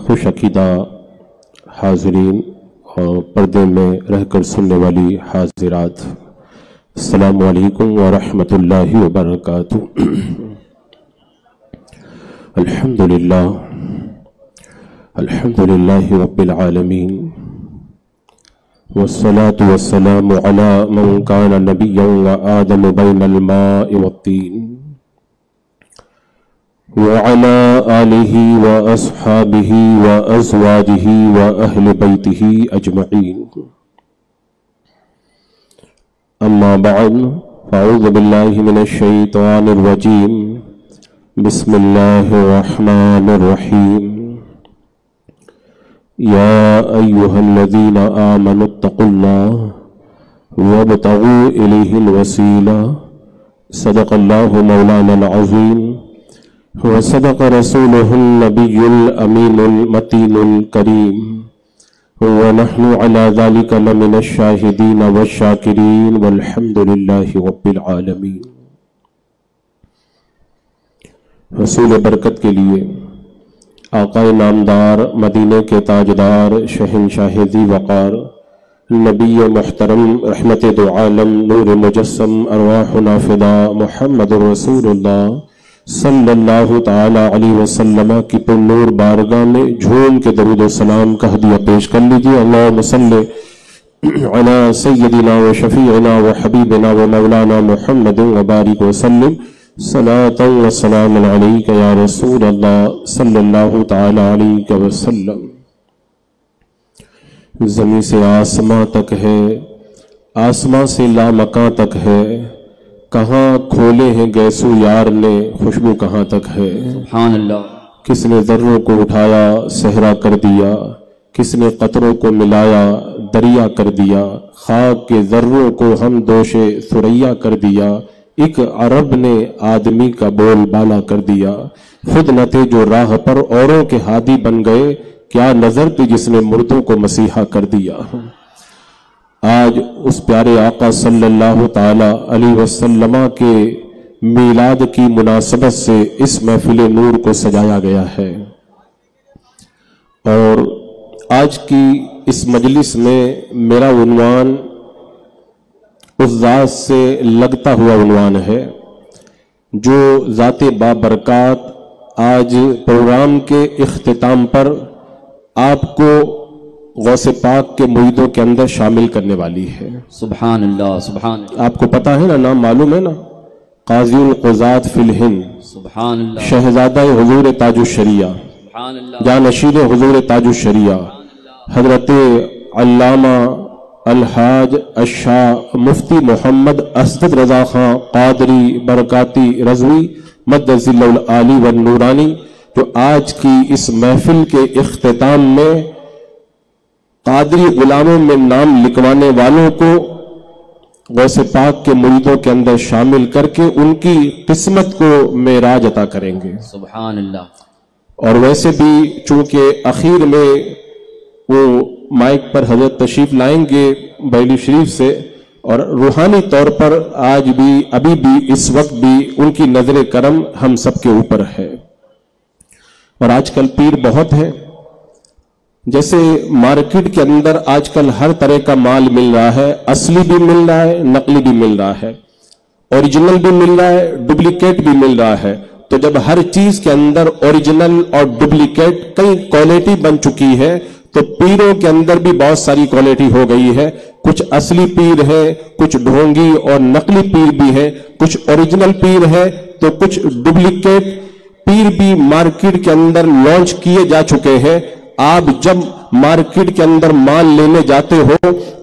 خوش عقیدہ حاضرین اور پردے میں رہ کر سننے والی حاضرات، السلام علیکم ورحمۃ اللہ وبرکاتہ۔ الحمدللہ رب العالمین، والصلاة والسلام على من كان نبيا وآدم بين الماء والطين، وعلى آله وأصحابه وأزواجه وأهل بيته أجمعين، أما بعد، فأعوذ بالله من الشيطان الرجيم، بسم الله الرحمن الرحيم، يا أيها الذين آمنوا اتقوا الله وابتغوا إليه الوسيلة، صدق الله مولانا العظيم، وصدق رسوله النبي الأمين المتين الكريم، ونحن على ذلك لمن الشاهدين والشاكرين، والحمد لله رب العالمين۔ رسول برکت کے لیے، آقا نامدار، مدینے کے تاجدار، شہنشاہ ذی وقار، نبی محترم، رحمت دو عالم، نور مجسم، ارواحنا فدا، محمد رسول اللہ صلی اللہ تعالی علیہ وسلم کی پر نور بارگاہ میں جھوم کے درود و سلام کا ہدیہ پیش کر لیجیے۔ اللہم صلی علی سیدنا و شفیعنا و حبیبنا و مولانا محمد وبارک وسلم، صلاۃ و سلام علیک یا رسول اللہ صلی اللہ تعالی علیہ وسلم۔ زمین سے آسماں تک ہے، آسماں سے لامکاں تک ہے، کہاں کھولے ہیں گیسو یار نے، خوشبو کہاں تک ہے۔ سبحان اللہ۔ کس نے ذروں کو اٹھایا صحرا کر دیا، کس نے قطروں کو ملایا دریا کر دیا، خاک کے ذروں کو ہم دوش ثریا کر دیا، ایک عرب نے آدمی کا بول بالا کر دیا، خود نہ تھے جو راہ پر اوروں کے ہادی بن گئے، کیا نظر تھی جس نے مردوں کو مسیحا کر دیا۔ آج اس پیارے آقا صلی اللہ تعالی علیہ وسلم کے میلاد کی مناسبت سے اس محفل نور کو سجایا گیا ہے، اور آج کی اس مجلس میں میرا عنوان اس ذات سے لگتا ہوا عنوان ہے جو ذات بابرکات آج پروگرام کے اختتام پر آپ کو غوث پاک کے مریدوں کے اندر شامل کرنے والی ہے۔ سبحان اللہ، سبحان اللہ۔ آپ کو پتہ ہے نا، نام معلوم ہے نا، قاضی القضات فی الہند، سبحان اللہ، شہزادہ حضور تاج الشریعہ، سبحان اللہ، جانشین حضور تاج الشریعہ، حضرت علامہ الحاج الشاہ مفتی محمد اسد رضا خان قادری برکاتی رضوی مد ذل العالی والنورانی، جو آج کی اس محفل کے اختتام میں قادری غلاموں میں نام لکھوانے والوں کو غوث پاک کے مریدوں کے اندر شامل کر کے ان کی قسمت کو معراج عطا کریں گے۔ سبحان اللہ۔ اور ویسے بھی چونکہ اخیر میں وہ مائک پر حضرت تشریف لائیں گے بیلی شریف سے، اور روحانی طور پر آج بھی، ابھی بھی، اس وقت بھی ان کی نظر کرم ہم سب کے اوپر ہے۔ اور آج کل پیر بہت ہیں، جیسے مارکیٹ کے اندر آج کل ہر طرح کا مال مل رہا ہے، اصلی بھی مل رہا ہے، نقلی بھی مل رہا ہے، اوریجنل بھی مل رہا ہے، ڈپلیکیٹ بھی مل رہا ہے۔ تو جب ہر چیز کے اندر اوریجنل اور ڈپلیکیٹ کئی کوالٹی بن چکی ہے، تو پیروں کے اندر بھی بہت ساری کوالٹی ہو گئی ہے، کچھ اصلی پیر ہے، کچھ ڈھونگی اور نقلی پیر بھی ہے، کچھ اوریجنل پیر ہے تو کچھ ڈپلیکیٹ پیر بھی مارکیٹ کے اندر لانچ کیے جا چکے ہیں۔ آپ جب مارکیٹ کے اندر مال لینے جاتے ہو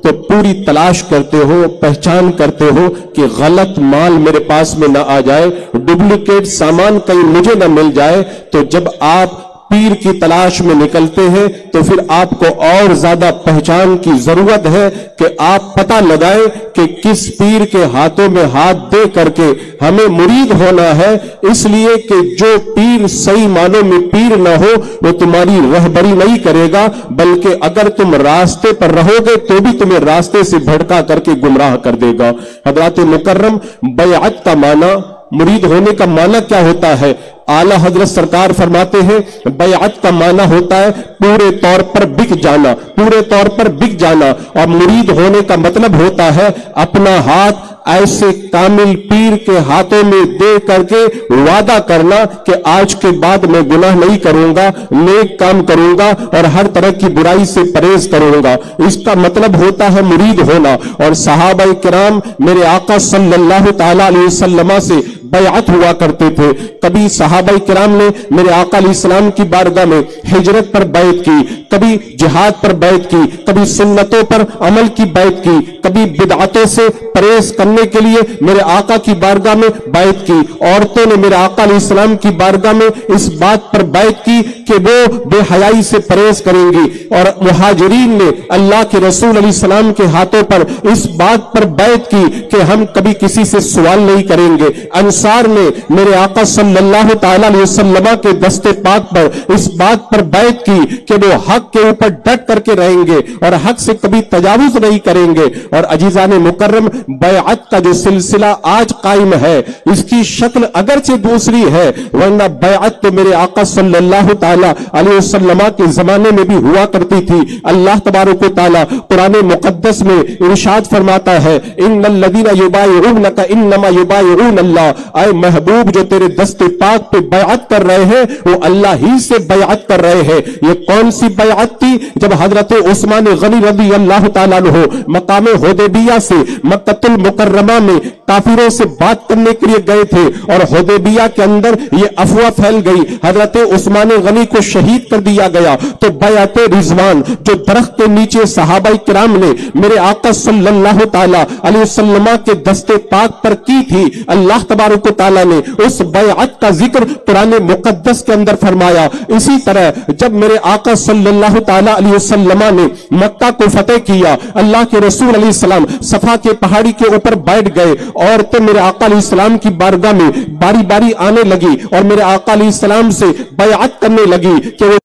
تو پوری تلاش کرتے ہو، پہچان کرتے ہو کہ غلط مال میرے پاس میں نہ آ جائے، ڈپلیکیٹ سامان کہیں مجھے نہ مل جائے۔ تو جب آپ پیر کی تلاش میں نکلتے ہیں تو پھر آپ کو اور زیادہ پہچان کی ضرورت ہے کہ آپ پتہ لگائیں کہ کس پیر کے ہاتھوں میں ہاتھ دے کر کے ہمیں مرید ہونا ہے، اس لیے کہ جو پیر صحیح معنوں میں پیر نہ ہو وہ تمہاری رہبری نہیں کرے گا، بلکہ اگر تم راستے پر رہو گے تو بھی تمہیں راستے سے بھٹکا کر کے گمراہ کر دے گا۔ حضرات مکرم، بیعت کا معنی، مرید ہونے کا معنی کیا ہوتا ہے؟ आला हजरत सरकार फरमाते हैं बैअत का माना होता है पूरे तौर पर बिक जाना, पूरे तौर पर बिक जाना, और मुरीद होने का मतलब होता है अपना हाथ ऐसे कामिल पीर के हाथों में दे करके वादा करना कि आज के बाद मैं गुनाह नहीं करूंगा, नेक काम करूंगा और हर तरह की बुराई से परहेज करूंगा। इसका मतलब होता है मुरीद होना। और सहाबाए किराम मेरे आका सल्लल्लाहु ताला अलैहि वसल्लम से बैअत हुआ करते थे। कभी सहाबाए किराम ने मेरे आका अलैहिस्सलाम की बारगाह में हिजरत पर बैत की, कभी जिहाद पर बैत की, कभी सुन्नतों पर अमल की बैत की, कभी बिदअतों से परहेज करने के लिए मेरे आका की बारगाह में बैत की। औरतों ने मेरे आका अलैहिस्सलाम की बारगाह में इस बात पर बैत की कि वो बेहयाई से परहेज करेंगी। और मुहाजिरीन ने अल्लाह के रसूल अलैहिस्सलाम के हाथों पर इस बात पर बैत की कि हम कभी किसी से सवाल नहीं करेंगे। अंसार ने मेरे आका सल्लल्लाहु ताला अलैहि वसल्लम के दस्ते पाक पर इस बात पर बैत की कि वो हक के ऊपर डट करके रहेंगे और हक से कभी तजावुज नहीं करेंगे। और अजीजान मुकर्रम बैअत का जो सिलसिला आज कायम है इसकी शक्ल अगरचे दूसरी है, वरना बैअत तो मेरे आका सल्लल्लाहु ताला अलैहि वसल्लम के जमाने में भी हुआ करती थी। अल्लाह तबारक व तआला कुरान मुकद्दस में इरशाद फरमाता है इन्नल लदीना युबाइउनका इन्नमा युबाइउन अल्लाह, ऐ महबूब जो तेरे दस्ते पाक पे बैअत कर रहे हैं वो अल्लाह ही से बैअत कर रहे हैं। ये कौन सी बैअत थी? जब हजरत उस्मान गनी रज़ी अल्लाह तआला अन्हु मकाम हुदैबिया से मक्कतुल मुकर्रमा में काफिरों से बात करने के लिए गए थे और हुदैबिया के अंदर ये अफवाह फैल गई, हजरत उस्मान गनी को शहीद कर दिया गया। तो बैअत रिजवान जो दरख्त के नीचे सहाबाए किराम ने मेरे आका सल्लल्लाहु ताला अलैहि वसल्लम के दस्ते पाक पर की थी, अल्लाह तबारक व तआला ने उस बैअत का जिक्र कुरान मुकद्दस के अंदर फरमाया। इसी तरह जब मेरे आका सल्लल्लाहु ताला अलैहि वसल्लम ने मक्का को फतेह किया, अल्लाह के रसूल अलैहि सलाम सफा के पहाड़ी के ऊपर बैठ गए, औरतें मेरे आका अलैहि सलाम की बारगाह में बारी बारी आने लगी और मेरे आका अलैहि सलाम से बैअत करने लगी कि वो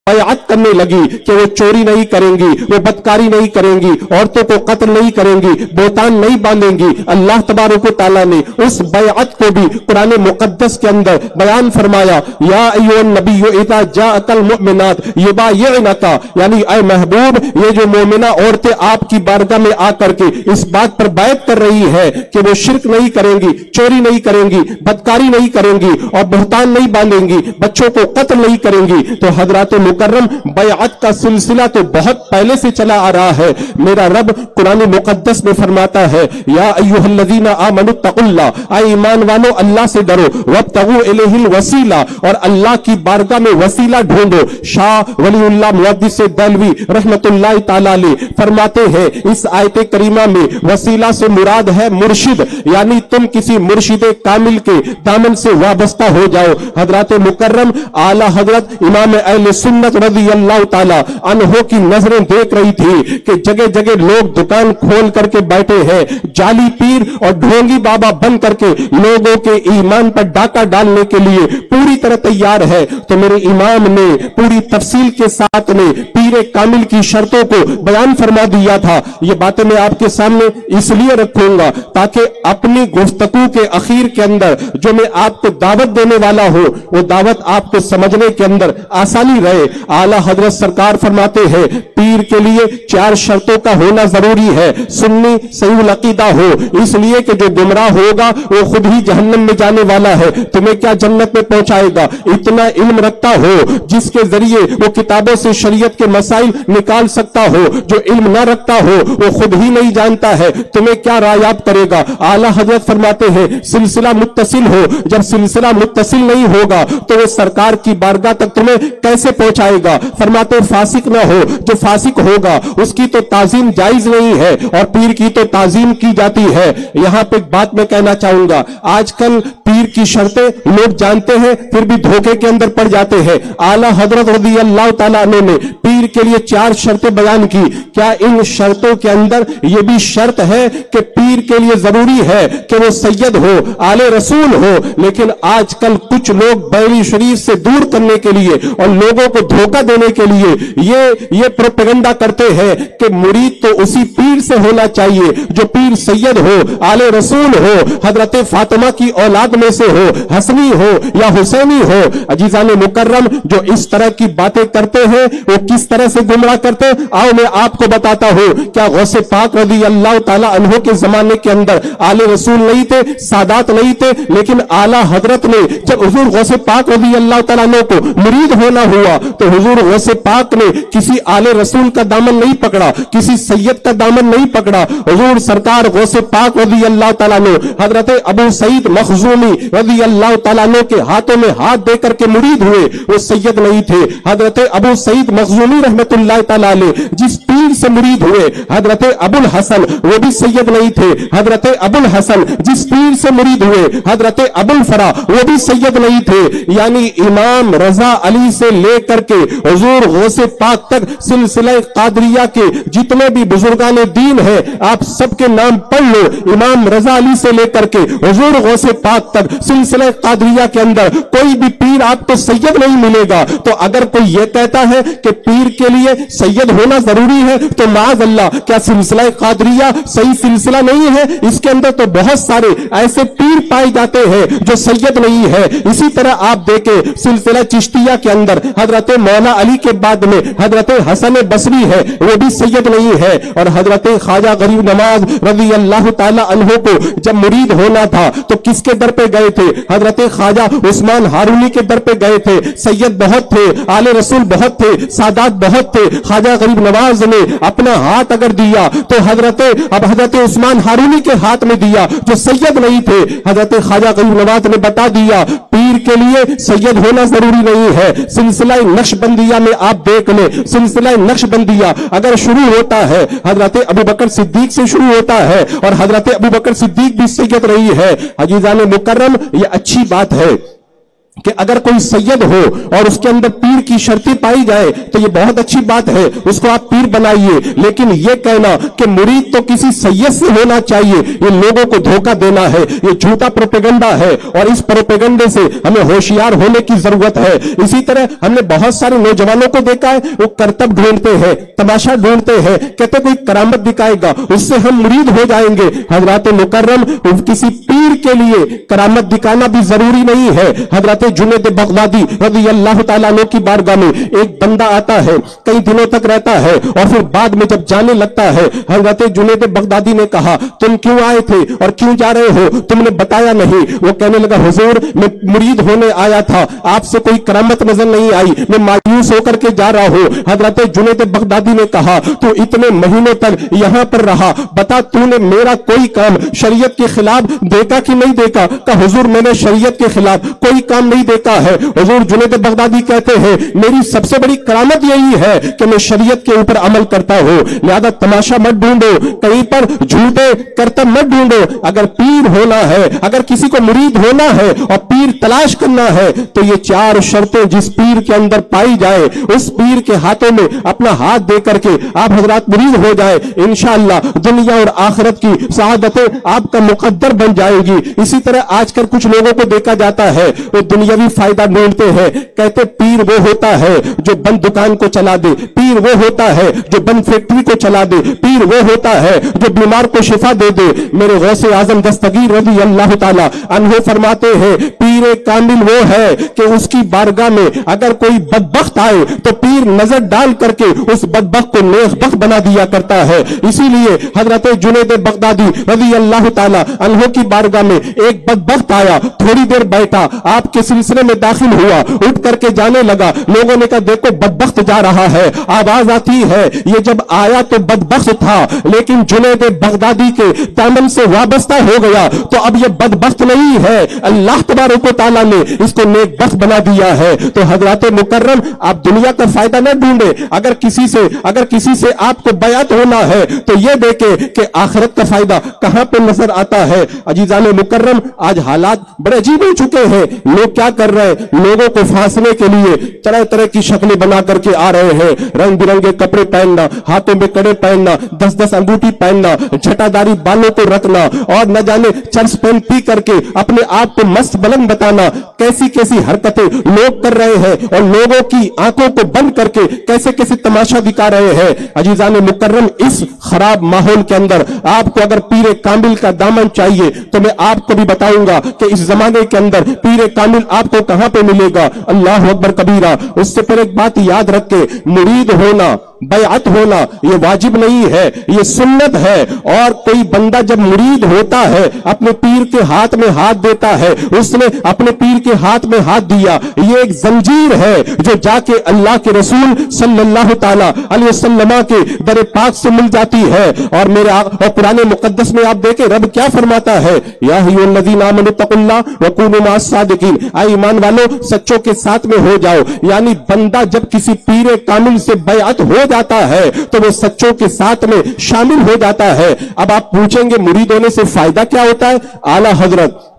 बैअत करने लगी कि वो चोरी नहीं करेंगी, वो बदकारी नहीं करेंगी, औरतों को कत्ल नहीं करेंगी, बोतान नहीं बांधेंगी। अल्लाह तबारक व तआला ने उस बैअत को भी कुरान मुकद्दस के अंदर बयान फरमाया, या अय्युहन नबिय्यु इज़ा जाअकल मुमिनात युबायिअनका, यानी ऐ महबूब ये जो मोमिना औरतें आपकी बारगाह में आकर के इस बात पर बैत कर रही है कि वो शिर्क नहीं करेंगी, चोरी नहीं करेंगी, बदकारी नहीं करेंगी और बोतान नहीं बांधेंगी, बच्चों को कत्ल नहीं करेंगी। तो हजरत मुकर्रम बैअत का सिलसिला तो बहुत पहले से चला आ रहा है। मेरा रब कुरान मुकद्दस में फरमाता है या अय्युहल्लज़ीना आमनुत्तकुल्लाह, ऐ ईमान वालों अल्लाह से डरो, वब्तगू इलैहिल वसीला, और अल्लाह की बारगाह में वसीला ढूंढो। शाह वलीउल्लाह मुहद्दिस दहलवी रहमतुल्लाह तआला अलैह फरमाते हैं इस आयत करीमा में वसीला से मुराद है मुर्शिद, यानी तुम किसी मुर्शिद कामिल के दामन से वाबस्ता हो जाओ। हजरत मुकर्रम आला हजरत इमाम अहले सुन्नत रज़ी अल्लाह ताला अन्हो की नजरें देख रही थी कि जगह जगह लोग दुकान खोल करके बैठे हैं, जाली पीर और ढोंगी बाबा बन करके लोगों के ईमान पर डाका डालने के लिए पूरी तरह तैयार है। तो मेरे इमाम ने पूरी तफसील के साथ में पीर कामिल की शर्तों को बयान फरमा दिया था। ये बातें मैं आपके सामने इसलिए रखूंगा ताकि अपनी गुफ्तगू के आखिर के अंदर जो मैं आपको दावत देने वाला हूं वो दावत आपको समझने के अंदर आसानी रहे। आला हजरत सरकार फरमाते हैं पीर के लिए 4 शर्तों का होना जरूरी है। सुन्नी सही अकीदा हो, इसलिए कि जो गुमराह होगा वो खुद ही जहन्नम में जाने वाला है, तुम्हें क्या जन्नत में पहुंचाएगा। इतना इल्म रखता हो जिसके जरिए वो किताबों से शरीयत के मसाइल निकाल सकता हो, जो इल्म न रखता हो वो खुद ही नहीं जानता है, तुम्हें क्या रायाब करेगा। आला हजरत फरमाते हैं सिलसिला मुत्तसिल हो, जब सिलसिला मुत्तसिल नहीं होगा तो वो सरकार की बारगाह तक तुम्हें कैसे पहुंचाएगा। फरमाते फासिक ना हो, जो फासिक होगा उसकी तो ताजीम जायज नहीं है और पीर की तो ताजीम की जाती है। यहां पे एक बात मैं कहना चाहूंगा, आजकल पीर की शर्तें लोग जानते हैं फिर भी धोखे के अंदर पड़ जाते हैं। आला हजरत रज़ी अल्लाह ताला अन्हु ने पीर के लिए 4 शर्तें बयान की। क्या इन शर्तों के अंदर यह भी शर्त है कि पीर के लिए जरूरी है कि वो सैयद हो, आले रसूल हो। लेकिन आजकल कुछ लोग बैरी शरीफ से दूर करने के लिए और लोगों को धोखा धोखा देने के लिए ये प्रोपेगेंडा करते हैं कि मुरीद तो उसी पीर से होना चाहिए जो पीर सैयद हो, आले रसूल हो, हजरत फातिमा की औलाद में से हो, हसनी हो या हुसैनी हो। अजीजान मुकर्रम, जो इस तरह की बातें करते हैं वो किस तरह से गुमराह करते हैं, आओ मैं आपको बताता हूं। क्या गौसे पाक रज़ी अल्लाह ताला अन्हो के जमाने के अंदर आले रसूल नहीं थे, सादात नहीं थे, लेकिन आला हजरत ने जब हुजूर गौसे पाक रज़ी अल्लाह ताला अन्हो को मुरीद होना हुआ तो हुजूर गौसे पाक ने किसी आले रसूल का दामन नहीं पकड़ा, किसी सैयद का दामन नहीं पकड़ा। हुजूर सरकार गौसे पाक रज़ी अल्लाह ताला अन्हो हजरत अबू सईद मखजूमी रज़ी अल्लाह ताला अन्हो के हाथों में हाथ देकर के मुरीद हुए, वो सैयद नहीं थे। हजरत अबू सईद मखजूमी रहमतुल्लाह ताला अलैह जिस पीर से मुरीद हुए, हजरत अबुल हसन वो भी सैयद नहीं थे। हजरत अबुल हसन जिस पीर से मुरीद हुए, हजरत अबुल फरा वो भी सैयद नहीं थे। यानी इमाम रजा अली से लेकर के हुजूर गौसे पाक तक सिलसिला कादरिया के जितने भी बुजुर्गान दीन है आप सबके नाम पढ़ लो। इमाम रजा अली से लेकर के हुजूर गौसे पाक तक सिलसिला कादरिया के अंदर कोई भी पीर आपको सैयद नहीं मिलेगा। तो अगर कोई ये कहता है कि पीर के लिए सैयद होना जरूरी है तो माज़ अल्लाह, क्या सिलसिला कादरिया सही सिलसिला नहीं है? इसके अंदर तो बहुत सारे ऐसे पीर पाए जाते हैं जो सैयद नहीं है। इसी तरह आप देखें सिलसिला चिश्तिया के अंदर हजरत मौला अली के बाद में हजरत हसन बसरी है, वो भी सैयद नहीं है। और हजरत ख्वाजा गरीब नवाज रज़ी अल्लाह ताला अन्हो को जब मुरीद होना था तो किसके दर पे गए थे? हजरत ख्वाजा उस्मान हारूनी के दर पे गए थे। सैयद बहुत थे, आले रसूल बहुत थे, सादात बहुत थे। ख्वाजा गरीब नवाज ने अपना हाथ अगर दिया तो हजरत उस्मान हारूनी के हाथ में दिया जो सैयद नहीं थे। हजरत ख्वाजा गरीब नवाज ने बता दिया पीर के लिए सैयद होना जरूरी नहीं है। सिलसिला नक्शबंदिया में आप देख ले, सिलसिला नक्शबंदिया अगर शुरू होता है हजरत अबू बकर सिद्दीक से शुरू होता है और हजरत अबू बकर सिद्दीक भी सैयद रही है। अजीजान मुकर्रम, ये अच्छी बात है कि अगर कोई सैयद हो और उसके अंदर पीर की शर्ती पाई जाए तो ये बहुत अच्छी बात है, उसको आप पीर बनाइए। लेकिन ये कहना कि मुरीद तो किसी सैयद से होना चाहिए, ये लोगों को धोखा देना है, ये झूठा प्रोपेगेंडा है और इस प्रोपेगेंडे से हमें होशियार होने की जरूरत है। इसी तरह हमने बहुत सारे नौजवानों को देखा है, वो करतब ढूंढते हैं, तमाशा ढूंढते हैं, कहते कोई करामत दिखाएगा उससे हम मुरीद हो जाएंगे। हजरत मुकर्रम, किसी पीर के लिए करामत दिखाना भी जरूरी नहीं है। हजरत जुनैद बगदादी रज़ी अल्लाह ताला अन्हु की बारगाह में एक बंदा आता है, कई दिनों तक रहता है और फिर बाद में जब जाने लगता है, हजरत जुनैद बगदादी ने कहा तुम क्यों आए थे और क्यों जा रहे हो, तुमने बताया नहीं। वो कहने लगा हुजूर मैं मुरीद होने आया था, आपसे कोई करामत नजर नहीं आई, मैं मायूस होकर के जा रहा हूं। हजरत जुनैद बगदादी ने कहा तू इतने महीनों तक यहां पर रहा, बता तूने मेरा कोई काम शरीयत के खिलाफ देखा कि नहीं देखा? कहा हुजूर मैंने शरीयत के खिलाफ कोई काम नहीं देखा है। हुजूर जुनैद बगदादी कहते हैं मेरी सबसे बड़ी करामत यही है कि मैं शरीयत के ऊपर अमल करता हूं। लिहाजा तमाशा मत ढूंढो, कहीं पर झूठे करतब मत ढूंढो। अगर पीर होना है, अगर किसी को मुरीद होना है और पीर तलाश करना है तो ये चार शर्तें जिस पीर के अंदर पाई जाए उस पीर के हाथों में अपना हाथ दे करके आप हजरात मुरीद हो जाए, इंशाअल्लाह दुनिया और आखिरत की सआदतें आपका मुकद्दर बन जाएगी। इसी तरह आजकल कुछ लोगों को देखा जाता है वो दुनियावी फायदा ढूंढते हैं, कहते पीर वो होता है जो बंद दुकान को चला दे, पीर वो होता है जो बंद फैक्ट्री को चला दे, पीर वो होता है जो बीमार को शिफा दे दे। मेरे गौसे आजम दस्तगीर रज़ी अल्लाह ताला अन्हो फरमाते हैं पीर कामिल वो है कि उसकी बारगाह में अगर कोई बदबख्त आए तो पीर नजर डाल करके उस बदबख्त को नेकबख्त बना दिया करता है। इसीलिए हजरत जुनैद बगदादी रज़ी अल्लाह ताला अन्हो की बारगाह में एक बदबख्त आया, थोड़ी देर बैठा, आपके सिलसिले में दाखिल हुआ, उठ करके जाने लगा। लोगों ने कहा देखो बदबख्त जा रहा है, आवाज आती है। ये जब आया तो बदबख्त था लेकिन जुनैद बगदादी के दामन से वाबस्ता हो गया तो अब ये बदबख्त नहीं है, अल्लाह तबारक व तआला ने इसको नेकबख्त बना दिया है। तो हजरत मुकर्रम आप दुनिया का फायदा न ढूंढे, अगर किसी से आपको बयात होना है तो ये देखे कि आखिरत का फायदा कहां पे नजर आता है। अजीजान मुकर्रम आज हालात बड़े अजीब हो चुके हैं। लोग क्या कर रहे हैं, लोगों को फांसने के लिए तरह तरह की शक्लें बना करके आ रहे हैं, रंग बिरंगे कपड़े पहनना, हाथों में कड़े पहनना, 10-10 अंगूठी पहनना, झटादारी बालों को रखना और न जाने चर्च पेन पी करके अपने आप को मस्त बुलंद बताना, कैसी कैसी हरकतें लोग कर रहे हैं। और लोगों की की आंखों को बंद करके कैसे कैसे तमाशा दिखा रहे हैं। अजीजान मुकर्रम, इस खराब माहौल के अंदर आपको अगर पीरे कामिल का दामन चाहिए तो मैं आपको भी बताऊंगा कि इस जमाने के अंदर पीरे कामिल आपको कहां पे मिलेगा। अल्लाह अकबर कबीरा। उससे पर एक बात याद रखे, मुरीद होना, बैअत होना ये वाजिब नहीं है, ये सुन्नत है। और कोई बंदा जब मुरीद होता है, अपने पीर के हाथ में हाथ देता है, उसने अपने पीर के हाथ में हाथ दिया, ये एक जंजीर है जो जाके अल्लाह के रसूल सल्लल्लाहु ताला अलैहि वसल्लम के दर पाक से मिल जाती है। और मेरे और कुरान मुकद्दस में आप देखें रब क्या फरमाता है, या अय्युहल्लज़ीना आमनू तक़ुल्लाह व कूनू मअस सादिकीन, ऐ ईमान वालों सच्चों के साथ में हो जाओ। यानी बंदा जब किसी पीर कामिल से बैअत हो जाता है तो वो सच्चों के साथ में शामिल हो जाता है। अब आप पूछेंगे मुरीद होने से फायदा क्या होता है? आला हजरत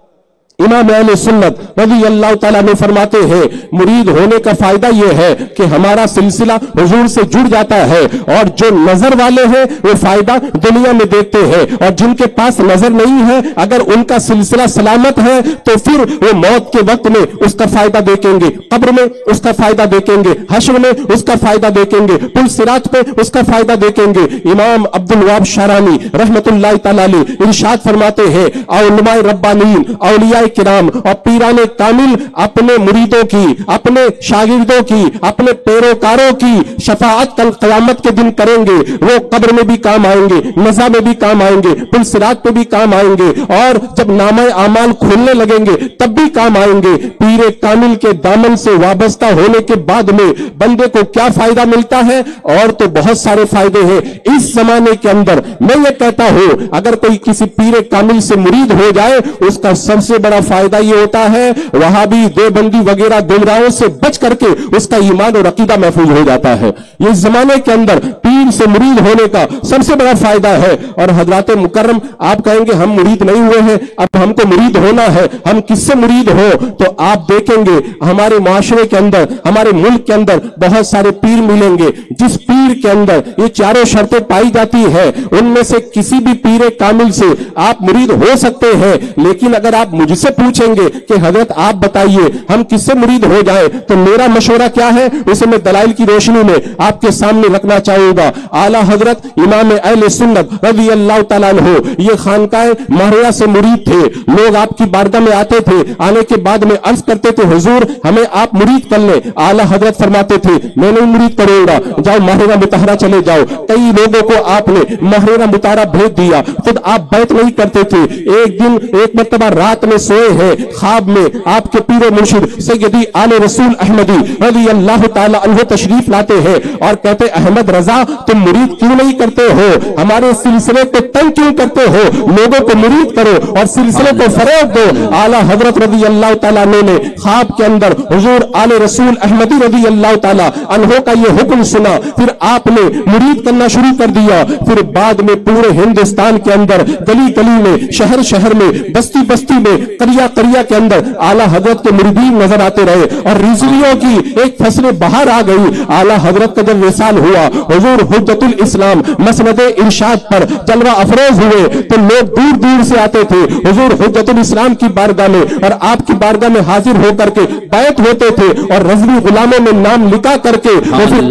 इमाम अहले सुन्नत रज़ी अल्लाह ताला ने फरमाते हैं, मुरीद होने का फायदा यह है कि हमारा सिलसिला हुजूर से जुड़ जाता है। और जो नजर वाले हैं वो फायदा दुनिया में देखते हैं, और जिनके पास नजर नहीं है अगर उनका सिलसिला सलामत है तो फिर वो मौत के वक्त में उसका फायदा देखेंगे, कब्र में उसका फायदा देखेंगे, हश्र में उसका फायदा देखेंगे, पुल सिरात पे उसका फायदा देखेंगे। इमाम अब्दुल वहाब शारानी रहमतुल्लाह ताला अलैह इरशाद फरमाते हैं, उलमाए रब्बानीन, औलिया किराम और पीराने कामिल अपने मुरीदों की, अपने शागिर्दों की, अपने पैरोकारों की शफाअत कल क़यामत के दिन करेंगे। वो कब्र में भी काम आएंगे, नज़ा में भी काम आएंगे, पुल सिरात पे भी काम आएंगे, और जब नामे आमाल खुलने लगेंगे तब भी काम आएंगे। पीरे कामिल के दामन से वाबस्ता होने के बाद में बंदे को क्या फायदा मिलता है? और तो बहुत सारे फायदे हैं। इस जमाने के अंदर मैं ये कहता हूं, अगर कोई किसी पीरे कामिल से मुरीद हो जाए उसका सबसे बड़ा फायदा ये होता है, वहाबी देवबंदी वगैरह गुमराहों से बच करके उसका ईमान और अकीदा महफूज हो जाता है। ये जमाने के अंदर पीर से मुरीद होने का सबसे बड़ा फायदा है। और हजरात मुकर्रम, आप कहेंगे हम मुरीद नहीं हुए हैं, अब हमको मुरीद होना है, हम किससे मुरीद हो? तो आप देखेंगे हमारे माशरे के अंदर, हमारे मुल्क के अंदर बहुत सारे पीर मिलेंगे। जिस पीर के अंदर ये चारों शर्तें पाई जाती है, उनमें से किसी भी पीर कामिल से आप मुरीद हो सकते हैं। लेकिन अगर आप मुझसे पूछेंगे कि हजरत आप बताइए हम किससे मुरीद हो जाए, तो मेरा मशवरा क्या है उसे मैं दलाइल की रोशनी में आपके सामने रखना चाहूंगा। आला हजरत इमाम अहले सुन्नत रज़ी अल्लाह ताला अन्हु ये खानकाह महरिया से मुरीद थे। लोग आपकी बारगाह में आते थे, आने के बाद में अर्ज करते थे हुजूर हमें आप मुरीद कर ले। आला हजरत फरमाते थे मैं नहीं मुरीद करूंगा, जाओ महरिया मुताहरा चले जाओ। कई लोगों को आपने महरिया मुताहरा भेज दिया, खुद आप बैत नहीं करते थे। एक दिन एक मर्तबा रात में सोए हैं, ख्वाब में आपके पीर मुर्शिद सैयदी आले रसूल अहमदी रज़ी अल्लाह ताला अन्हु तशरीफ लाते हैं और कहते अहमद रजा तुम मुरीद क्यों नहीं करते हो, हमारे सिलसिले को तंग क्यों करते हो, लोगों को मुरीद करो और सिलसिले को फरोग दो। आला हजरत रज़ी अल्लाह ताला ने ख्वाब के अंदर हुजूर आले रसूल अहमदी रज़ी अल्लाह ताला अन्हु का ये हुक्म सुना, फिर आपने मुरीद करना शुरू कर दिया। फिर बाद में पूरे हिंदुस्तान के अंदर गली गली में, शहर शहर में, बस्ती बस्ती में, करिया करिया के अंदर आला हजरत के मुरीदीन नजर आते रहे और रिजवियों की एक फसल बाहर आ गई। आला हजरत का जब विसाल हुआ, हुजूर हुज्जतुल इस्लाम मसनदे इरशाद पर जलवा अफरोज हुए, तो लोग दूर दूर से आते थे हुजूर हुज्जतुल इस्लाम की बारगाह में और आपकी बारगाह में हाजिर होकर के बैत होते थे और रज़वी गुलामों में नाम लिखा करके वो फिर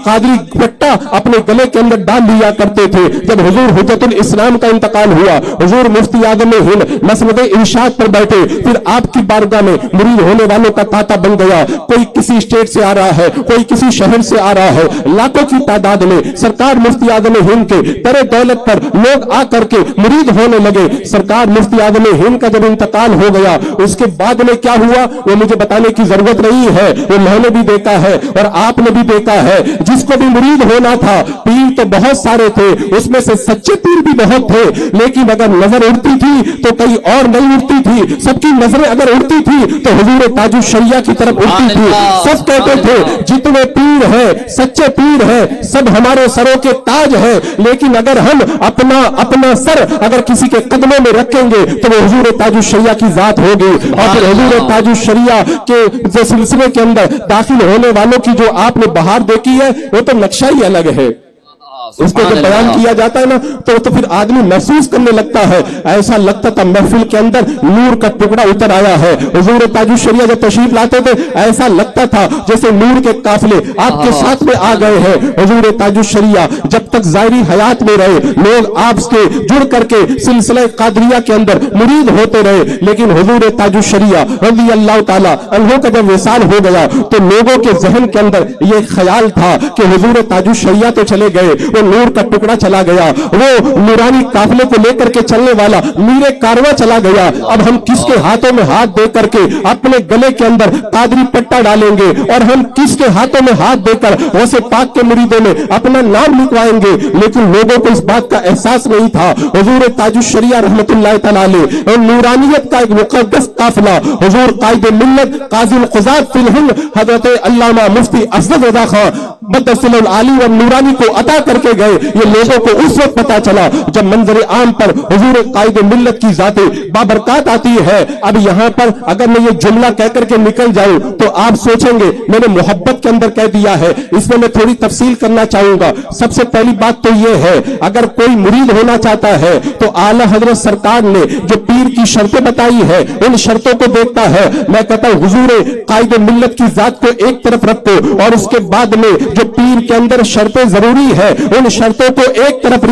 कादरी पट्टा अपने गले के अंदर डाल लिया करते थे। जब हुजूर हुज्जतुल इस्लाम का इंतकाल हुआ, हुजूर मुफ्ती आज़म हिंद मसनदे इरशाद पर बैठे, फिर आपकी बारगाह में मुरीद होने वालों का तांता बन गया। कोई किसी स्टेट से आ रहा है, कोई किसी शहर से आ रहा है, लाखों की तादाद में सरकार मुफ्ती आज़म हिंद के दर दौलत पर लोग आकर के मुरीद होने लगे। सरकार मुफ्ती आज़म हिंद का जब इंतकाल हो गया, उसके बाद में क्या हुआ वो मुझे बताने की जरूरत नहीं है, वो मैंने भी देखा है और आपने भी देखा है। जिसको भी मुरीद होना था, पीर तो बहुत सारे थे, उसमें से सच्चे पीर भी बहुत थे, लेकिन अगर नजर उड़ती थी तो कहीं और नहीं उड़ती थी। सबकी नजरें अगर उड़ती थी तो हुजूर ताजुल शरिया की तरफ उड़ती थी। सब कहते थे जितने पीर हैं, सच्चे पीर हैं, सब हमारे सरों के ताज है। लेकिन अगर हम अपना सर अगर किसी के कदमों में रखेंगे तो वो हुजूर ताजुल शरिया की जात होगी। और फिर हुजूर ताजुल शरिया के सिलसिले के अंदर दाखिल होने वालों की जो आपने बहार देखी है वो तो नक्शा ही अलग है। اس کو جب بیان کیا جاتا ہے نا تو پھر آدمی محسوس کرنے لگتا ہے، ایسا لگتا تھا محفل کے اندر نور کا ٹکڑا اتر آیا ہے۔ حضور تاج الشریعہ جب تشریف لاتے تھے ایسا لگتا تھا جیسے نور کے قافلے آپ کے ساتھ میں آ گئے ہیں۔ حضور تاج الشریعہ جب تک ظاہری حیات میں رہے لوگ آپ سے جڑ کر کے سلسلہ قادریہ کے اندر مرید ہوتے رہے، لیکن حضور تاج الشریعہ رضی اللہ تعالی عنہ کا جب وصال ہو گیا تو لوگوں کے ذہن کے اندر یہ خیال تھا کہ حضور تاج الشریعہ تو چلے گئے، وہ نور کا ٹکڑا چلا گیا، وہ نورانی قافلے کو لے کر کے چلنے والا میر کارواں چلا گیا، اب ہم کس کے ہاتھوں میں ہاتھ دے کر کے اپنے گلے کے اندر قادری پٹا ڈالیں گے اور ہم کس کے ہاتھوں میں ہاتھ دے کر غوث پاک کے مریدوں میں اپنا نام لکھوائیں گے؟ لیکن لوگوں کو اس بات کا احساس نہیں تھا۔ حضور تاج الشریعہ رحمت اللہ تعالی علیہ اور نورانیت کا ایک مقدس قافلہ حضور قائد ملت قاضی القضات فی الہند حضرت علامہ مفتی اسد رضا خان مدثر العالی و نورانی کو عطا کر کے گئے۔ یہ لوگوں کو اس وقت پتا چلا جب منظر عام پر حضور قائد ملت کی ذات بابرکات آتی ہے۔ اب یہاں پر اگر میں یہ جملہ کہہ کر کے نکل جاؤں تو آپ سوچیں گے میں نے محبت کے اندر کہہ دیا ہے، اس میں تھوڑی تفصیل کرنا چاہوں گا۔ سب سے پہلی بات تو یہ ہے اگر کوئی مرید ہونا چاہتا ہے تو اعلی حضرت سرکار نے جو پیر کی شرطیں بتائی ہے ان شرطوں کو دیکھتا ہے۔ میں کہتا ہوں حضور قائد ملت کی ذات کو ایک طرف رکھو اور اس کے بعد میں جو پیر کے اندر شرطیں ضروری ہے ان شرطوں کو ایک طرف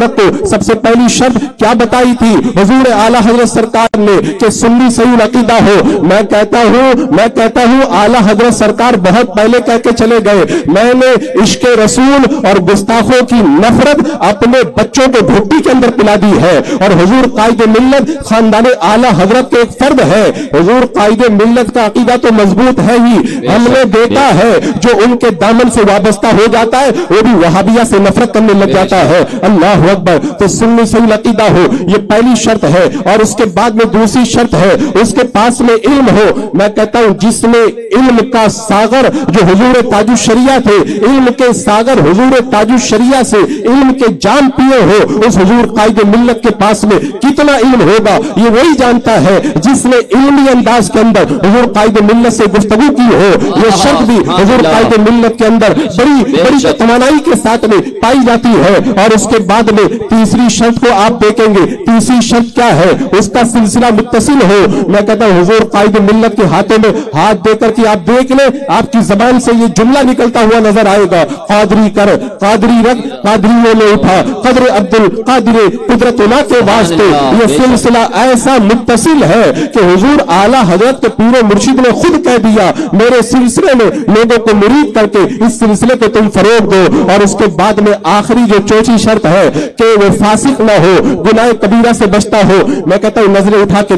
رکھو۔ سب سے پہلی شرط کیا بتائی تھی حضور اعلی حضرت سرکار نے کہ سنی صحیح العقیدہ ہو۔ میں کہتا ہوں اعلی حضرت سرکار بہت پہلے کہہ کے چلے گئے، میں نے عشق رسول اور گستاخوں کی نفرت اپنے بچوں کو بھٹی کے اندر پلا دی ہے، اور حضور قائد ملت خاندان اعلی حضرت کے ایک فرد ہے۔ حضور قائد ملت کا عقیدہ تو مضبوط ہے ہی، ہم نے دیکھا ہے جو ان کے دامن سے وابستہ ہو جاتا ہے وہ بھی وہابیہ سے نفرت کرنے لگ جاتا ہے۔ اللہ اکبر۔ تو سنی صحیح عقیدہ ہو یہ پہلی شرط ہے، اور اس کے بعد میں دوسری شرط ہے اس کے پاس میں علم ہو۔ میں کہتا ہوں جس نے علم کا ساغر جو حضور تاج الشریعہ تھے، علم کے ساغر حضور تاج الشریعہ سے علم کے جام پیے ہو، اس حضور قائد ملت کے پاس میں کتنا علم ہوگا یہ وہی جانتا ہے جس نے علمی انداز کے اندر حضور قائد ملت سے گفتگو کی ہو۔ یہ شرط بھی حضور قائد ملت کے اندر بڑی توانائی کے ساتھ میں پائی جاتی ہے۔ اور اس کے بعد میں تیسری شرط کو آپ دیکھیں گے، تیسری شرط کیا ہے اس کا سلسلہ متصل ہو۔ میں کہتا ہوں حضور قائد ملت کے ہاتھوں میں ہاتھ دے کر کے آپ دیکھ لیں، آپ کی زبان سے یہ جملہ نکلتا ہوا نظر آئے گا، قادری کر قادری رکھ قادریوں نے اٹھا قدر عبد القادر قدرت اللہ کے واسطے۔ یہ سلسلہ ایسا متصل ہے کہ حضور اعلی حضرت کے پورے مرشد نے خود کہہ دیا میرے سلسلے میں لوگوں کو مرید کر کے اس سلسلے کو تم فروغ دو۔ اور اس کے بعد میں آخری جو چوتھی شرط ہے کہ وہ فاسق نہ ہو، گناہ کبیرہ سے بچتا ہو۔ میں کہتا ہوں نظریں اٹھا کے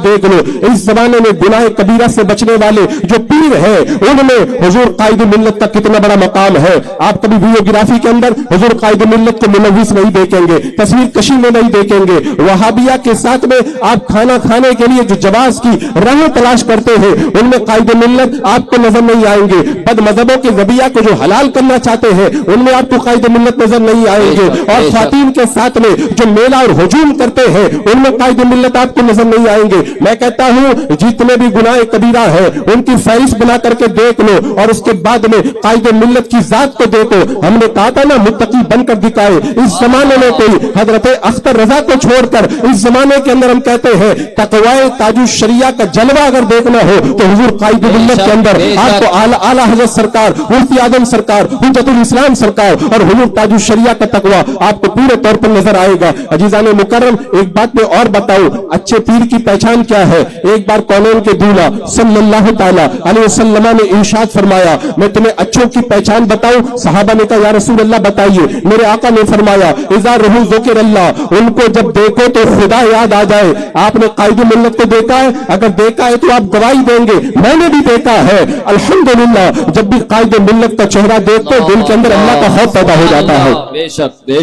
دیکھ لو اس زمانے میں گناہ کبیرہ سے بچنے والے جو پیر ہیں ان میں حضور قائد ملت کا کتنا بڑا مقام ہے۔ آپ کبھی ویڈیوگرافی کے اندر حضور قائد ملت کو ملوث نہیں دیکھیں گے، تصویر کشی میں نہیں دیکھیں گے۔ وہابیہ کے ساتھ میں آپ کھانا کھانے کے لیے جو جواز کی راہیں تلاش کرتے ہیں ان میں قائد ملت آپ کو نظر نہیں آئیں گے۔ بد مذہبوں کے ذبیحہ کو جو حلال کرنا چاہتے ہیں ان میں آپ کو قائد ملت نظر نہیں آئیں گے، اور خواتین کے ساتھ میں جو میلہ اور ہجوم کرتے ہیں ان میں قائد ملت آپ کو نظر نہیں آئیں گے۔ میں کہتا ہوں جتنے بھی گناہ کبیرہ ہے ان کی فہرست بنا کر کے دیکھ لو، اور اس کے بعد میں قائد ملت کی ذات کو دیکھو۔ ہم نے کہا تھا نا متقی بن کر دکھائے، اس زمانے میں کوئی حضرت اختر رضا کو چھوڑ کر اس زمانے کے اندر ہم کہتے ہیں تقوی تاج الشریعہ کا جلوہ اگر دیکھنا ہو تو حضور قائد ملت کے اندر آپ کو اعلی حضرت سرکار مفتی اعظم سرکار حجت الاسلام سرکار اور حضور تاج الشریعہ کا تقوی آپ کو پورے طور پر نظر آئے گا۔ عزیزان مکرم ایک بات میں اور بتاؤں، اچھے پیر کی پہچان کیا ہے؟ ایک بار کونین کے دولہ صلی اللہ تعالی علیہ وسلم نے ارشاد فرمایا میں تمہیں اچھوں کی پہچان بتاؤں؟ صحابہ نے کہا یا رسول اللہ بتائیے۔ میرے آقا نے فرمایا اذا رہو ذکر اللہ، ان کو جب دیکھو تو خدا یاد آ جائے۔ آپ نے قائد ملت کو دیکھا ہے؟ اگر دیکھا ہے تو آپ گواہی دیں گے میں نے بھی دیکھا ہے۔ الحمدللہ جب بھی قائد ملت کا چہرہ دیکھتے دل کے اندر اللہ کا خوف پیدا ہو جاتا ہے۔ بے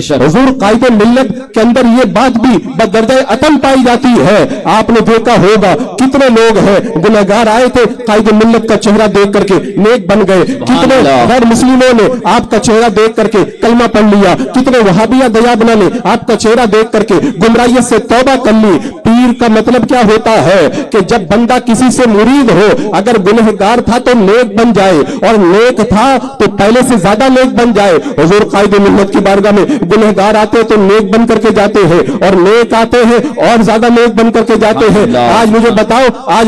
شک حضور قائد ملت کے اندر یہ بات بھی بدرجہ عتم پائی جاتی ہے۔ آپ نے دیکھا ہوگا کتنے لوگ ہیں گنہگار آئے تھے قائد ملت کا چہرہ دیکھ کر کے نیک بن گئے، کتنے غیر مسلموں نے آپ کا چہرہ دیکھ کر کے کلمہ پڑھ لیا، कितने वहाबिया दया बना ले, आपका चेहरा देख करके गुमराहियत से तौबा कर ली। पीर का मतलब क्या होता है कि जब बंदा किसी से मुरीद हो, अगर गुनहगार था तो नेक बन जाए, और नेक था तो पहले से ज्यादा नेक बन जाए। हुजूर कायदे मिल्लत की बारगाह में गुनहगार आते हैं तो नेक बन करके जाते हैं, और नेक आते हैं और ज्यादा नेक बन करके जाते हैं। आज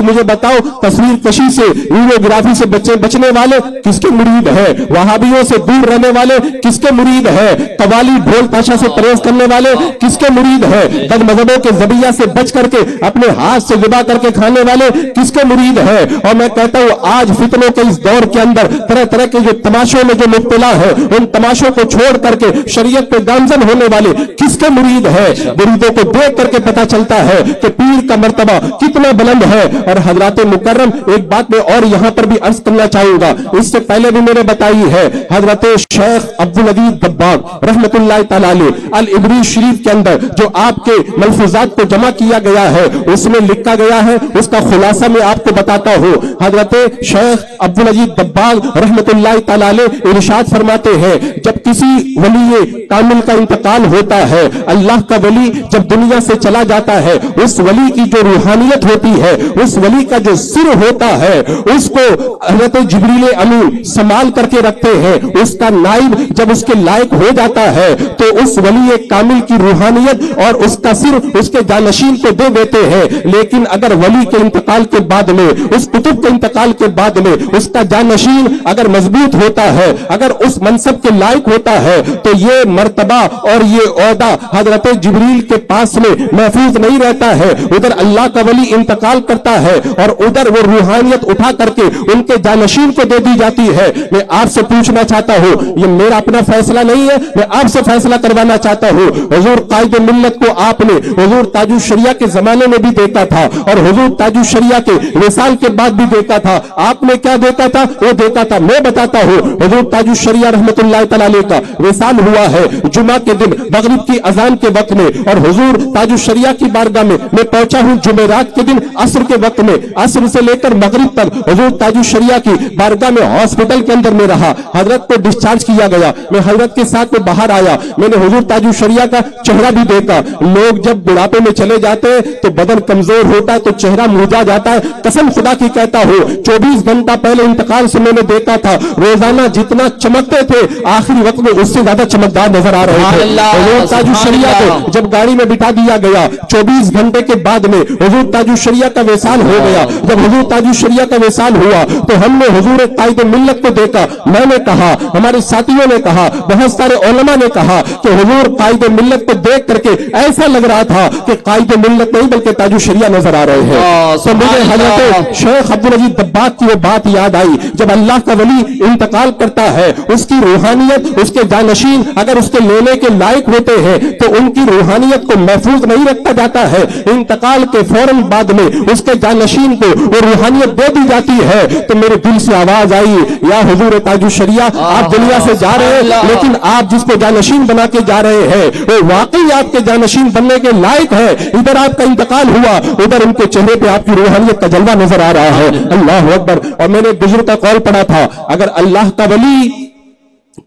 मुझे बताओ तस्वीर कशी से, वीडियोग्राफी से बचने वाले किसके मुरीद है? वहाबियों से दूर रहने वाले किसके मुरीद है? कवाली ढोल ताशा से परहेज करने वाले किसके मुरीद है? बद मजहबों के जबिया से बच करके अपने हाथ से गिबा करके खाने वाले किसके मुरीद है? और मैं कहता हूं आज फितनों के इस दौर के अंदर तरह तरह के जो तमाशों में जो मुब्तला है, उन तमाशों को छोड़ करके शरीयत पे गामजन होने वाले किसके मुरीद है? मुरीदों को देख करके पता चलता है कि पीर का मर्तबा कितना बुलंद है। और हजरात मुकर्रम, एक बात मैं और यहां पर भी अर्ज करना चाहूंगा, इससे पहले भी मैंने बताई है। हजरत शेख अब्दुल अजीज दब्बाग रहमतुल्लाह तआला अलैह अल इब्रीज शरीफ के अंदर जो आपके मलफूजात को जमा किया गया है, उसमें लिखा गया है, उसका खुलासा मैं आपको बताता हूं। हजरत शेख अब्दुल अजीज दब्बाग रहमतुल्लाह तआला अलैह इरशाद फरमाते हैं, जब किसी वली कामिल का इंतकाल होता है, अल्लाह का वली जब दुनिया से चला जाता है, उस वली की जो रूहानियत होती है, उस वली का जो सिर होता है, उसको हजरत जिब्रील अमीन संभाल करके रखते हैं। उसका नाइब जब उसके लायक हो जाता है तो उस वली कामिल की रूहानियत और उसका सिर उसके जानशीन को दे देते हैं। लेकिन अगर वली के इंतकाल के बाद में, उस कुतुब के इंतकाल के बाद में उसका जानशीन अगर मजबूत होता है, अगर उस मनसब के लायक होता है, तो ये मर्तबा और ये ओहदा हजरत जिब्रील के पास में महफूज नहीं रहता है। उधर अल्लाह का वली इंतकाल करता है और उधर वो रूहानियत उठा करके उनके जानशीन को दे दी जाती है। मैं आपसे पूछना चाहता हूं, ये मेरा अपना फैसला नहीं है, मैं आपसे फैसला करवाना चाहता हूं। हुजूर कायदे मिल्लत को आपने हुजूर ताजुल शरिया के जमाने में भी देखा था और हुजूर ताजुल शरिया के विसाल के बाद भी देखा था। आपने क्या देखा था? वो देखा था, मैं बताता हूं। हुजूर ताजुल शरिया रहमतुल्लाह तआला अलैह का विसाल हुआ है जुमा के दिन मगरिब की अजान के वक्त में, और हुजूर ताजुल शरिया की बारगाह में मैं पहुंचा हूं जुमेरात के दिन असर के वक्त में। असर से लेकर मगरिब तक हुजूर ताजुल शरिया की बारगाह में हॉस्पिटल के अंदर में रहा। हजरत को डिस्चार्ज किया गया, मैं हजरत के साथ में बाहर आया, मैंने हुजूर ताजुल शरिया का चेहरा भी देखा। लोग जब बुढ़ापे में चले जाते हैं तो बदन कमजोर होता है, तो चेहरा मुरझा जाता है। कसम खुदा की कहता हूं, 24 घंटा पहले इंतकाल से मैंने देखा था, रोजाना जितना चमकते थे आखिरी वक्त में उससे ज्यादा चमकदार नजर आ रहे थे। हुजूर ताजुल शरिया को जब गाड़ी में बिठा दिया गया, 24 घंटे के बाद में हुजूर ताजुल शरिया का विसाल हो गया। जब हुजूर ताजुल शरिया का विसाल हुआ तो हमने हुजूर कायदे मिल्लत को देखा। मैंने कहा, हमारे साथियों ने कहा, बहुत सारे उलमा ने कहा कि हुजूर कायदे मिल्लत को देख करके ऐसा लग रहा था कि कायदे मिल्लत नहीं बल्कि ताजुल शरिया नजर आ रहे हैं। तो मुझे हजरत शेख अब्दुल अजीज दब्बाग की वो बात याद आई, जब अल्लाह का वली इंतकाल करता है, उसकी रूहानियत, उसके जानशीन अगर उसके लेने के लायक होते हैं तो उनकी रूहानियत को महफूज नहीं रखा जाता है। इंतकाल के फौरन बाद में उसके जानशीन को वो रूहानियत दे दी जाती है। तो मेरे दिल से आवाज आई, या हुजूर ताजुल शरिया, आप दुनिया से जा रहे हैं, लेकिन आप जिसको जानशीन बना के जा रहे हैं वो वाकई आपके जानशीन बनने के लायक है। इधर आपका इंतकाल हुआ, उधर उनके चेहरे पे आपकी रूहानियत का जलवा नजर आ रहा है। अल्लाह अकबर। और मैंने बुजुर्ग का कौल पढ़ा था, अगर अल्लाह का वली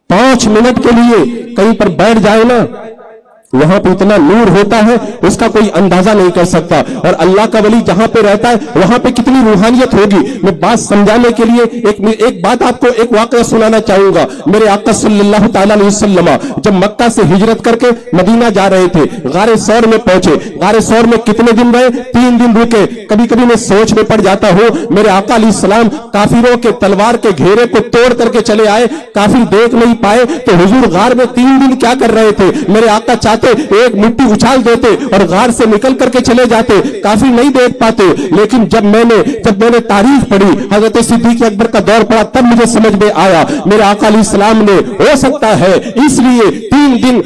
5 मिनट के लिए कहीं पर बैठ जाए ना, वहां पर इतना नूर होता है उसका कोई अंदाजा नहीं कर सकता। और अल्लाह का वली जहां पे रहता है वहां पे कितनी रूहानियत होगी। मैं बात समझाने के लिए एक बात आपको, एक वाकया सुनाना चाहूंगा। मेरे आका सल्लल्लाहु तआला अलैहि वसल्लम जब मक्का से हिजरत करके मदीना जा रहे थे, गारे सौर में पहुंचे। गारे सौर में कितने दिन रहे? 3 दिन रुके। कभी कभी मैं सोच में पड़ जाता हूं, मेरे आका अलैहिस्सलाम काफिरों के तलवार के घेरे को तोड़ करके चले आए, काफिर देख नहीं पाए, तो हुजूर गार में 3 दिन क्या कर रहे थे? मेरे आका चाहते एक मिट्टी उछाल देते और गार से निकल करके चले जाते, काफी नहीं देख पाते। लेकिन जब मैंने तारीख पढ़ी, हजरत सिद्दीक अकबर का दौर पड़ा, तब मुझे समझ में आया मेरे आका अलैहिस्सलाम ने हो सकता है इसलिए 3 दिन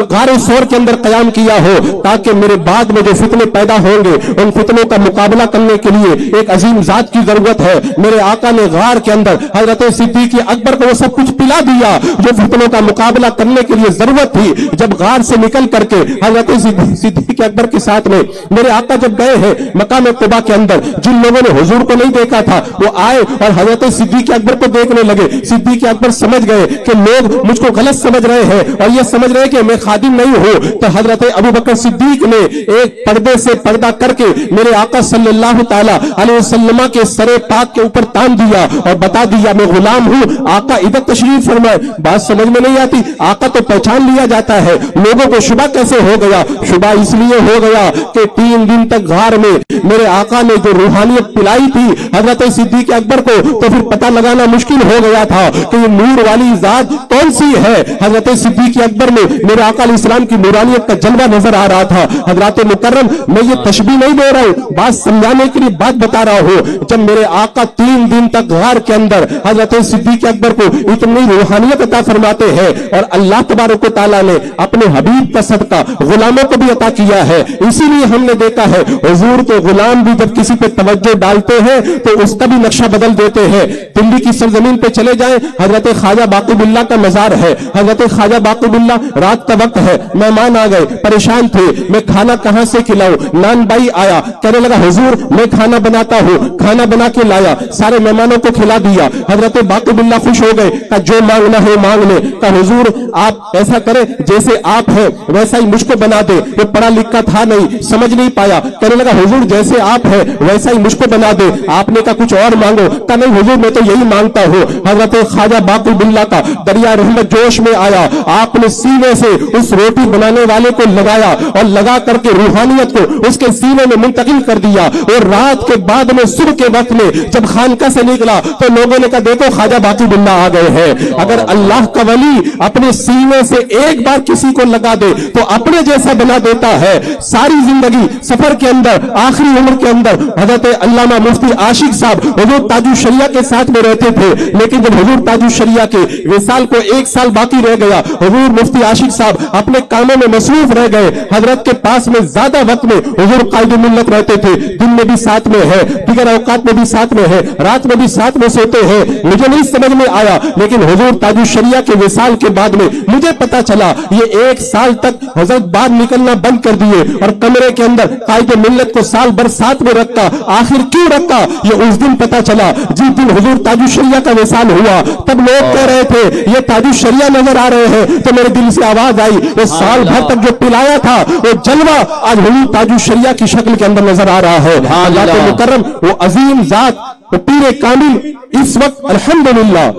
गारे सौर के अंदर कयाम किया हो, ताकि मेरे बाद में जो फितने पैदा होंगे उन फितनों का मुकाबला करने के लिए एक अजीम जात की जरूरत है। मेरे आका ने गार के अंदर हजरत सिद्दीक अकबर को वो सब कुछ पिला दिया जो फितनों का मुकाबला करने के लिए जरूरत थी। जब गार से निकल نکل کر کے حضرت صدیق اکبر کے ساتھ میں میرے آقا جب گئے ہیں مقام قبا کے اندر، جن لوگوں نے حضور کو نہیں دیکھا تھا وہ آئے اور حضرت صدیق اکبر کو دیکھنے لگے۔ صدیق اکبر سمجھ گئے کہ لوگ مجھ کو غلط سمجھ رہے ہیں اور یہ سمجھ رہے ہیں کہ میں خادم نہیں ہوں، تو حضرت ابو بکر صدیق نے ایک پردے سے پردہ کر کے میرے آقا صلی اللہ تعالی علیہ وسلم کے سر پاک کے اوپر تان دیا اور بتا دیا میں غلام ہوں، آقا ادھر تشریف فرمائے۔ بات سمجھ میں نہیں آتی، آقا تو پہچان لیا جاتا ہے، لوگوں کو شبہ کیسے ہو گیا؟ شبہ اس لیے ہو گیا کہ 3 دن تک غار میں میرے آقا نے جو روحانیت پلائی تھی حضرت صدیق اکبر کو، تو پھر پتہ لگانا مشکل ہو گیا تھا کہ یہ نور والی ذات کون سی ہے۔ حضرت صدیق اکبر میں میرے آقا علیہ السلام کی نورانیت کا جلوہ نظر آ رہا تھا۔ حضرات مکرم، میں یہ تشبیہ نہیں دے رہا ہوں، بات سمجھانے کے لیے بات بتا رہا ہوں۔ جب میرے آقا 3 دن تک غار کے اندر حضرت صدیق اکبر کو اتنی روحانیت عطا فرماتے ہیں اور اللہ تبارک و تعالیٰ نے اپنے حبیب کا صدقہ غلاموں کو بھی عطا کیا ہے، اسی لیے ہم نے دیکھا ہے حضور کے غلام بھی جب کسی پہ توجہ ڈالتے ہیں تو اس کا بھی نقشہ بدل دیتے ہیں۔ دلی کی سرزمین پہ چلے جائیں، حضرت خواجہ باقی باللہ کا مزار ہے۔ حضرت خواجہ باقی باللہ رات کا وقت ہے، مہمان آ گئے، پریشان تھے، میں کھانا کہاں سے کھلاؤں؟ نان بائی آیا، کہنے لگا حضور میں کھانا بناتا ہوں، کھانا بنا کے لایا، سارے مہمانوں کو کھلا دیا۔ حضرت باقی باللہ خوش ہو گئے، کہا جو مانگنا ہے مانگ لے۔ کہا حضور آپ ایسا کریں جیسے آپ ہیں ویسا ہی مجھ کو بنا دے، وہ پڑھا لکھا تھا نہیں، سمجھ نہیں پایا، کہنے لگا حضور جیسے آپ ہیں ویسا ہی مجھ کو بنا دے۔ آپ نے کہا کچھ اور مانگو، کہا نہیں حضور میں تو یہی مانگتا ہوں۔ حضرت خواجہ باقی باللہ کا دریا رحمت جوش میں آیا، آپ نے سینے سے اس روٹی بنانے والے کو لگایا اور لگا کر کے روحانیت کو اس کے سینے میں منتقل کر دیا۔ اور رات کے بعد میں صبح کے وقت میں جب خانقاہ سے نکلا تو لوگوں نے کہا دیکھو خواجہ باقی باللہ آ گئے ہیں۔ اگر اللہ کا ولی اپنے سینے سے ایک بار کسی کو لگا دے تو اپنے جیسا بنا دیتا ہے۔ ساری زندگی سفر کے اندر آخری عمر کے اندر حضرت علامہ مفتی عاشق صاحب حضور تاج الشریعہ کے ساتھ میں رہتے تھے، لیکن جب حضور تاج الشریعہ کے وصال کو 1 سال باقی رہ گیا، حضور مفتی عاشق صاحب اپنے کاموں میں مصروف رہ گئے۔ حضرت کے پاس میں زیادہ وقت میں حضور قائد ملت رہتے تھے، دن میں بھی ساتھ میں ہے، دیگر اوقات میں بھی ساتھ میں ہے، رات میں بھی ساتھ میں سوتے ہیں۔ مجھے نہیں سمجھ میں آیا، لیکن حضور تاج الشریعہ کے وصال کے بعد میں مجھے پتا چلا یہ 1 سال تک حضرت باہر نکلنا بند کر دیے اور کمرے کے اندر قائد ملت کو سال بھر ساتھ میں رکھا۔ آخر کیوں رکھا یہ اس دن پتا چلا جس دن حضور تاج الشریعہ کا وصال ہوا۔ تب لوگ کہہ رہے تھے یہ تاج الشریعہ نظر آ رہے ہیں، تو میرے دل سے آواز آئی وہ سال بھر تک جو پلایا تھا وہ جلوہ آج حضور تاج الشریعہ کی شکل کے اندر نظر آ رہا ہے۔ اللہ مکرم وہ عظیم ذات وہ پیر کامل اس وقت الحمدللہ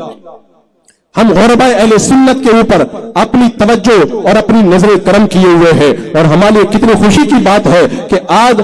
ہم غرباء اہل سنت کے اوپر اپنی توجہ اور اپنی نظر کرم کیے ہوئے ہیں، اور ہمارے لیے کتنی خوشی کی بات ہے کہ آج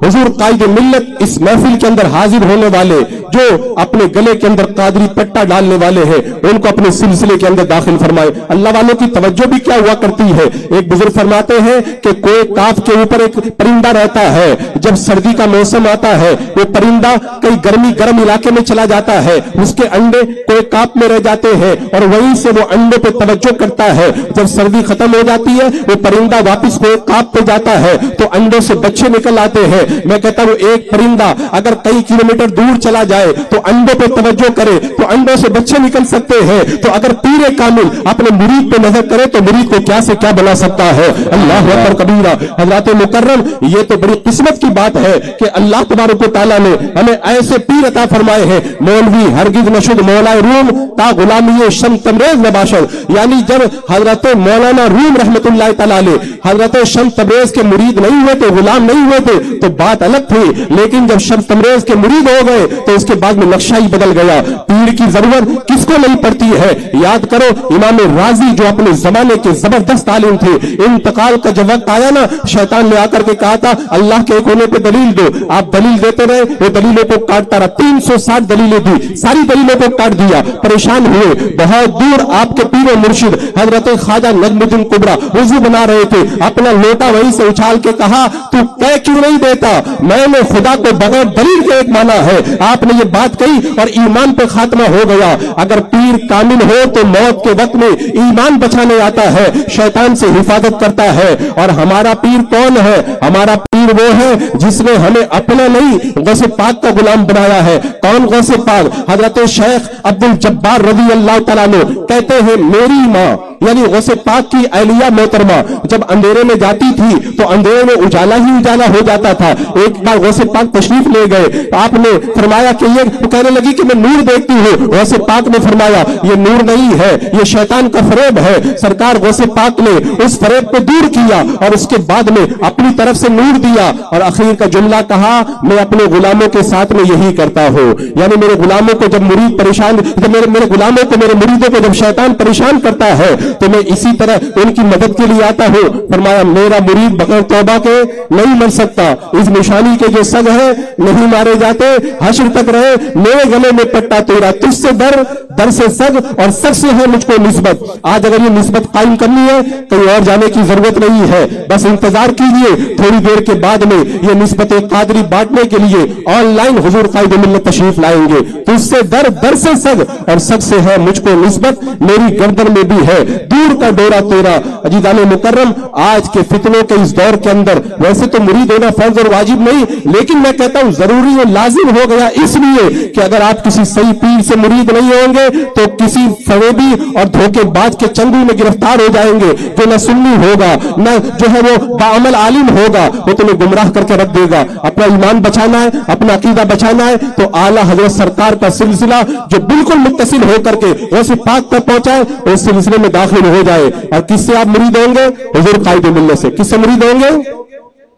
حضور قائد ملت اس محفل کے اندر حاضر ہونے والے جو اپنے گلے کے اندر قادری پٹا ڈالنے والے ہیں ان کو اپنے سلسلے کے اندر داخل فرمائے۔ اللہ والوں کی توجہ بھی کیا ہوا کرتی ہے، ایک بزرگ فرماتے ہیں کہ کوئی کاف کے اوپر ایک پرندہ رہتا ہے، جب سردی کا موسم آتا ہے وہ پرندہ کئی گرم علاقے میں چلا جاتا ہے، اس کے انڈے کوئی کاف میں رہ جاتے ہیں اور وہیں سے وہ انڈے پہ توجہ کرتا ہے۔ جب سردی ختم ہو جاتی ہے وہ پرندہ واپس کوئی کاف پہ جاتا ہے تو انڈوں سے بچے نکل آتے ہیں۔ میں کہتا ہوں ایک پرندہ اگر کئی کلومیٹر دور چلا جائے تو انڈوں پہ توجہ کرے تو انڈوں سے بچے نکل سکتے ہیں، تو اگر پیر کامل اپنے مرید پہ نظر کرے تو مرید کو کیا سے کیا بنا سکتا ہے۔ اللہ اکبر کبیرہ۔ حضرات مکرم یہ تو بڑی قسمت کی بات ہے کہ اللہ تبارک و تعالیٰ نے ہمیں ایسے پیر عطا فرمائے ہیں۔ مولوی ہرگز نشد مولائے روم تا غلامی شم تبریز نباشد، یعنی جب حضرت مولانا روم رحمت اللہ تعالیٰ علیہ حضرت شم تبریز کے مرید نہیں ہوئے تھے، غلام نہیں ہوئے تھے تو بات الگ تھی، لیکن جب شم تبریز کے مرید ہو گئے تو اس کے بعد میں نقشہ ہی بدل گیا۔ پیر کی ضرورت کس کو نہیں پڑتی ہے؟ یاد کرو امام راضی جو اپنے زمانے کے زبردست عالم تھے، انتقال کا جب وقت آیا نا شیطان نے آ کر کے کہا تھا اللہ کے ایک ہونے پہ دلیل دو، آپ دلیل دیتے رہے، وہ دلیلوں کو کاٹتا رہا، 360 دلیلیں دی، ساری دلیلوں کو کاٹ دیا، پریشان ہوئے۔ بہت دور آپ کے پیر و مرشد حضرت خواجہ نجم الدین کبریٰ وضو بنا رہے تھے، اپنا لوٹا وہیں سے اچھال کے کہا تو کہہ کیوں نہیں دیتا، میں نے خدا کو بغیر دلیل کے ایک مانا ہے۔ آپ نے یہ بات کہی اور ایمان پہ خاتمہ ہو گیا۔ اگر پیر کامل ہو تو موت کے وقت میں ایمان بچانے آتا ہے، شیطان سے حفاظت کرتا ہے۔ اور ہمارا پیر کون ہے؟ ہمارا پیر وہ ہے جس نے ہمیں اپنا نہیں غوث پاک کا غلام بنایا ہے۔ کون غوث پاک؟ حضرت شیخ عبد الجبار رضی اللہ تعالیٰ عنہ کہتے ہیں میری ماں यानी गौसे पाक की अहलिया मोहतरमा जब अंधेरे में जाती थी तो अंधेरे में उजाला ही उजाला हो जाता था। एक बार गौसे पाक तशरीफ ले गए, आपने फरमाया कि ये, कहने लगी कि मैं नूर देखती हूँ। गौसे पाक ने फरमाया ये नूर नहीं है, ये शैतान का फरेब है। सरकार गौसे पाक ने उस फरेब को दूर किया और उसके बाद में अपनी तरफ से नूर दिया और आखिर का जुमला कहा, मैं अपने गुलामों के साथ में यही करता हूँ। यानी मेरे गुलामों को जब मुरीद परेशान, जब मेरे गुलामों को, मेरे मुरीदों को जब शैतान परेशान करता है तो मैं इसी तरह उनकी मदद के लिए आता हूँ। फरमाया मेरा मुरीद बगैर तौबा के नहीं मर सकता, इस निशानी के जो सग है नहीं मारे जाते, हश्र तक रहे मेरे गले में पट्टा तेरा, तुझसे दर, दर से सग और सग से है मुझको निस्बत। आज अगर ये निस्बत कायम करनी है कहीं और जाने की जरूरत नहीं है, बस इंतजार कीजिए, थोड़ी देर के बाद में ये निस्बत कादरी बांटने के लिए ऑनलाइन हुजूर कायद मिल्लत तशरीफ लाएंगे। तुझसे दर, दर से सग और सग से है मुझको निस्बत, मेरी गर्दन में भी है दूर का डोरा तेरा। अजीजाने मुकर्रम, आज के फितनों के इस दौर के अंदर वैसे तो मुरीद होना फर्ज और वाजिब नहीं, लेकिन मैं कहता हूं जरूरी और लाजिम हो गया, इसलिए कि अगर आप किसी सही पीर से मुरीद नहीं होंगे तो किसी फरेबी और धोखेबाज के चंगुल में गिरफ्तार हो जाएंगे, जो न सुन्नी होगा न जो है वो बाअमल आलिम होगा, वो तुम्हें गुमराह करके रख देगा। अपना ईमान बचाना है, अपना अकीदा बचाना है तो आला हजरत सरकार का सिलसिला जो बिल्कुल मुत्तसिल होकर के वैसे पाक तक पहुंचाए, उस सिलसिले में दाखिल हो जाए। और किससे आप मुरीद होंगे? हुजूर कायद मिल्लत से। किससे मुरीद होंगे?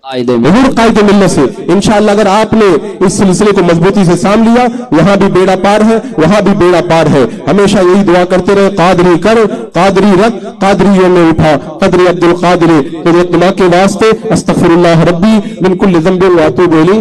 हुजूर कायद मिल्लत से। इंशाअल्लाह अगर आपने इस सिलसिले को मजबूती से साम लिया, यहाँ भी बेड़ा पार है, वहां भी बेड़ा पार है। हमेशा यही दुआ करते रहे, कादरी कर, कादरी रख, कादरियों में उठा, कदरी अब्दुल कादरी। तो के वास्ते अस्तगफिरुल्लाह रब्बी मिन कुल्लि ज़ंबिन व अतूबु इलैह।